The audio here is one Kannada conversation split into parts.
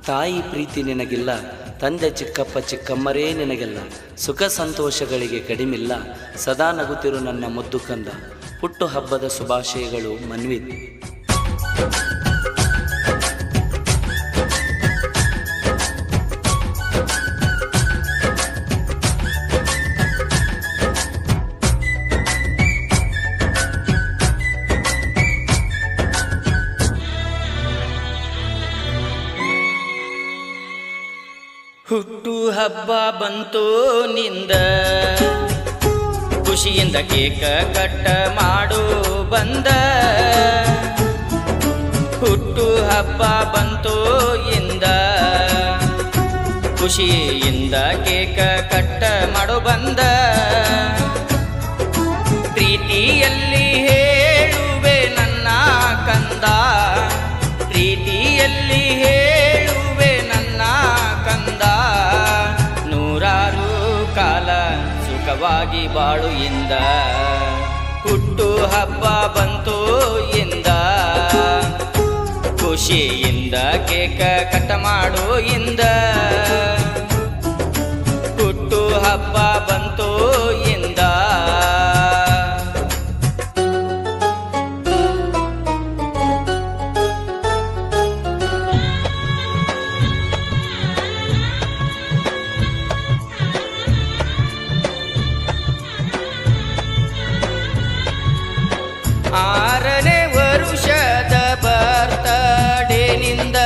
ತಾಯಿ ಪ್ರೀತಿ ನಿನಗಿಲ್ಲ, ತಂದೆ ಚಿಕ್ಕಪ್ಪ ಚಿಕ್ಕಮ್ಮರೇ ನಿನಗೆಲ್ಲ. ಸುಖ ಸಂತೋಷಗಳಿಗೆ ಕಡಿಮಿಲ್ಲ, ಸದಾ ನಗುತ್ತಿರು ನನ್ನ ಮುದ್ದು ಕಂದ. ಹುಟ್ಟು ಹಬ್ಬದ ಶುಭಾಶಯಗಳು ಮನ್ವಿತ್. ಹುಟ್ಟು ಹಬ್ಬ ಬಂತು ನಿಂದ, ಖುಷಿಯಿಂದ ಕೇಕ ಕಟ್ಟ ಮಾಡು ಬಂದ. ಹುಟ್ಟು ಹಬ್ಬ ಬಂತು ಇಂದ, ಖುಷಿಯಿಂದ ಕೇಕ ಕಟ್ಟ ಮಾಡು ಬಂದ. ಪ್ರೀತಿಯಲ್ಲಿ ಹೇಳುವೆ ನನ್ನ ಕಂದ, ಪ್ರೀತಿಯಲ್ಲಿ ಹೇಳುವೆ ನನ್ನ ಕಂದ. ನೂರಾರು ಕಾಲ ಸುಖವಾಗಿ ಬಾಳು ಇಂದ, ಹುಟ್ಟು ಹಬ್ಬ ಬಂತು ಇಂದ, ಖುಷಿಯಿಂದ ಕೇಕ ಕಟ್ಟ ಮಾಡು ಇಂದ. ಹುಟ್ಟು ಹಬ್ಬ ಬಂತು ಇಂದ. ಆರನೇ ವರುಷದ ಬರ್ತಡೇನಿಂದ,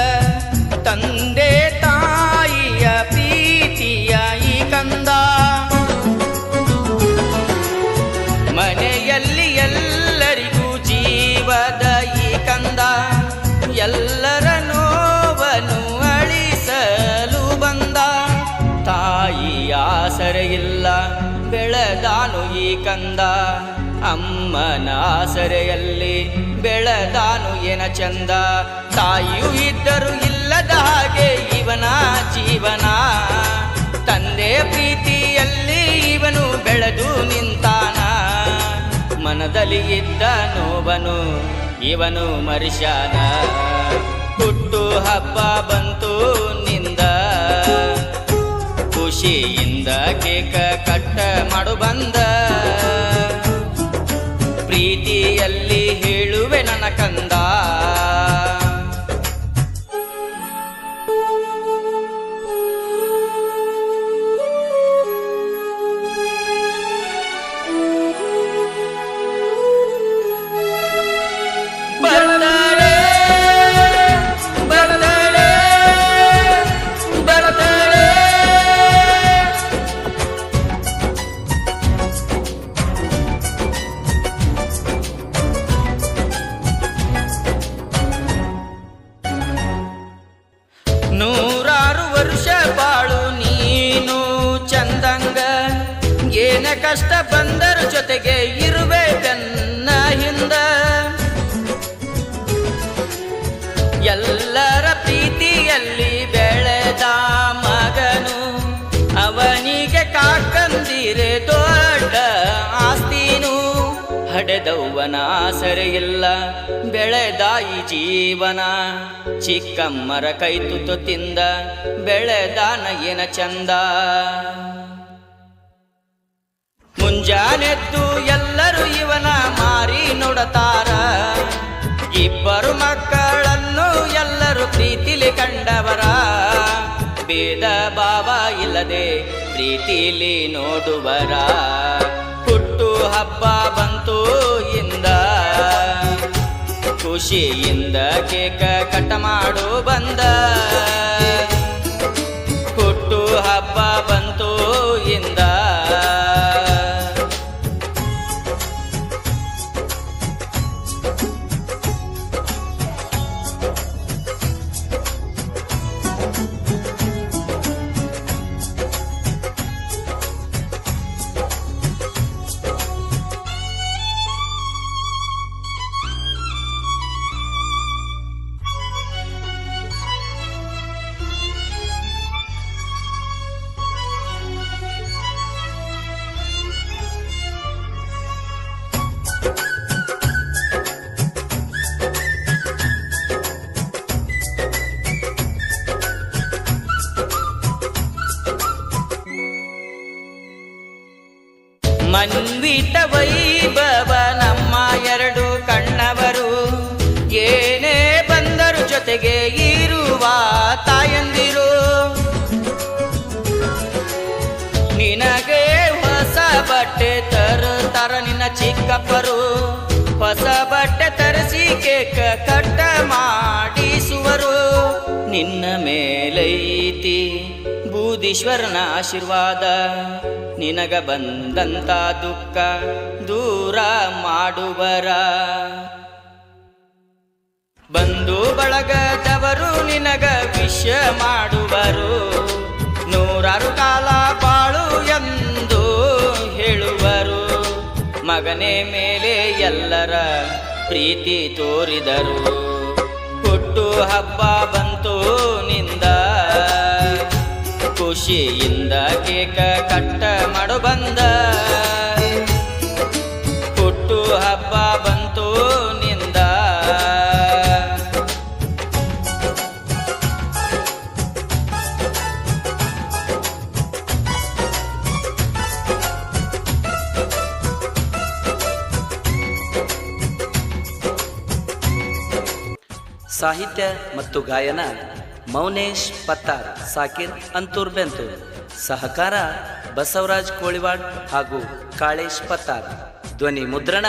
ತಂದೆ ತಾಯಿಯ ಪ್ರೀತಿಯ ಈ ಕಂದ. ಮನೆಯಲ್ಲಿ ಎಲ್ಲರಿಗೂ ಜೀವದ ಈ ಕಂದ, ಎಲ್ಲರ ನೋವನ್ನು ಅಳಿಸಲು ಬಂದ. ತಾಯಿಯ ಆಸರೆ ಇಲ್ಲ ಬೆಳೆದಾನು ಈ ಕಂದ, ಅಮ್ಮನ ಆಸರೆಯಲ್ಲಿ ಬೆಳೆದಾನು ಏನ ಚಂದ. ತಾಯಿಯೂ ಇದ್ದರೂ ಇಲ್ಲದ ಹಾಗೆ ಇವನ ಜೀವನ, ತಂದೆಯ ಪ್ರೀತಿಯಲ್ಲಿ ಇವನು ಬೆಳೆದು ನಿಂತಾನ. ಮನದಲ್ಲಿ ಇದ್ದ ನೋವನು ಇವನು ಮರಿಶಾನ. ಹುಟ್ಟು ಹಬ್ಬ ಬಂತು ನಿಂದ, ಖುಷಿಯಿಂದ ಕೇಕ ಕಟ್ಟ ಮಾಡು ಬಂದ. ಪ್ರೀತಿಯಲ್ಲಿ ಹೇಳುವೆ ನನ್ನ ಕಂದ. ನೂರಾರು ವರ್ಷ ಬಾಳು ನೀನು ಚಂದಂಗ, ಏನ ಕಷ್ಟ ಬಂದರ ಜೊತೆಗೆ ಇರುವೆ ಬೆನ್ನ ಹಿಂದ. ಎಲ್ಲರ ಪ್ರೀತಿಯಲ್ಲಿ ಬೆಳೆದ ಮಗನು, ಅವನಿಗೆ ಕಾಕಂದಿರೆ ದೊಡ್ಡ ಆಸ್ತಿನು. ಹಡೆದವ್ವನ ಆಸರೆ ಇಲ್ಲ ಬೆಳೆದ ಈ ಜೀವನ, ಚಿಕ್ಕಮ್ಮರ ಕೈ ತುತ್ತು ತಿಂದ ಬೆಳೆದಾನ ಏನ ಚಂದ. ಮುಂಜಾನೆದ್ದು ಎಲ್ಲರೂ ಇವನ ಮಾರಿ ನೋಡತಾರ, ಇಬ್ಬರು ಮಕ್ಕಳನ್ನು ಎಲ್ಲರೂ ಪ್ರೀತಿಲಿ ಕಂಡವರ. ಭೇದ ಭಾವ ಇಲ್ಲದೆ ಪ್ರೀತಿಲಿ ನೋಡುವರ. ಹುಟ್ಟು ಹಬ್ಬ ಬಂತು ಇಂದ, ಖುಷಿಯಿಂದ ಕೇಕ ಕಟ್ಟ ಮಾಡು ಬಂದ. ಹುಟ್ಟು ಹಬ್ಬ ಬಂತು ಇಂದ. ಅನ್ವಿತ ವೈಭವ ನಮ್ಮ ಎರಡು ಕಣ್ಣವರು, ಏನೇ ಬಂದರು ಜೊತೆಗೆ ಇರುವ ತಾಯಂದಿರು. ನಿನಗೆ ಹೊಸ ಬಟ್ಟೆ ತರುತ್ತರ ನಿನ್ನ ಚಿಕ್ಕಪ್ಪರು, ಹೊಸ ಬಟ್ಟೆ ತರಿಸಿ ಕೇಕ ಕಟ್ಟ ಮಾಡಿಸುವರು. ನಿನ್ನ ಮೇಲೈತಿ ಬೂದೀಶ್ವರನ ಆಶೀರ್ವಾದ, ನಿನಗ ಬಂದಂತ ದುಃಖ ದೂರ ಮಾಡುವರ. ಬಂಧು ಬಳಗದವರು ನಿನಗ ವಿಷ ಮಾಡುವರು, ನೂರಾರು ಕಾಲ ಬಾಳು ಎಂದು ಹೇಳುವರು. ಮಗನೇ ಮೇಲೆ ಎಲ್ಲರ ಪ್ರೀತಿ ತೋರಿದರು, ಹುಟ್ಟು ಹಬ್ಬ ಬಂತು ನಿಂದ ಖುಷಿಯಿಂದ ಕೇಕ ಕಟ್ಟ ಮಾಡು ಬಂದ. ಹುಟ್ಟು ಹಬ್ಬ ಬಂತು ನಿಂದ. ಸಾಹಿತ್ಯ ಮತ್ತು ಗಾಯನ ಮೌನೇಶ್ ಪತ್ತಾರ್, ಸಾಕಿರ್ ಅಂತೂರ್ ಬೆಂತೂರ್. ಸಹಕಾರ ಬಸವರಾಜ್ ಕೋಳಿವಾಡ್ ಹಾಗೂ ಕಾಳೇಶ್ ಪತ್ತಾರ್. ಧ್ವನಿ ಮುದ್ರಣ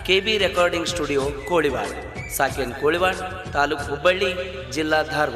KB ರೆಕಾರ್ಡಿಂಗ್ ಸ್ಟುಡಿಯೋ ಕೋಳಿವಾಡ್, ಸಾಕಿನ್ ಕೋಳಿವಾಡ್, ತಾಲೂಕು ಹುಬ್ಬಳ್ಳಿ, ಜಿಲ್ಲಾ ಧಾರವಾಡ.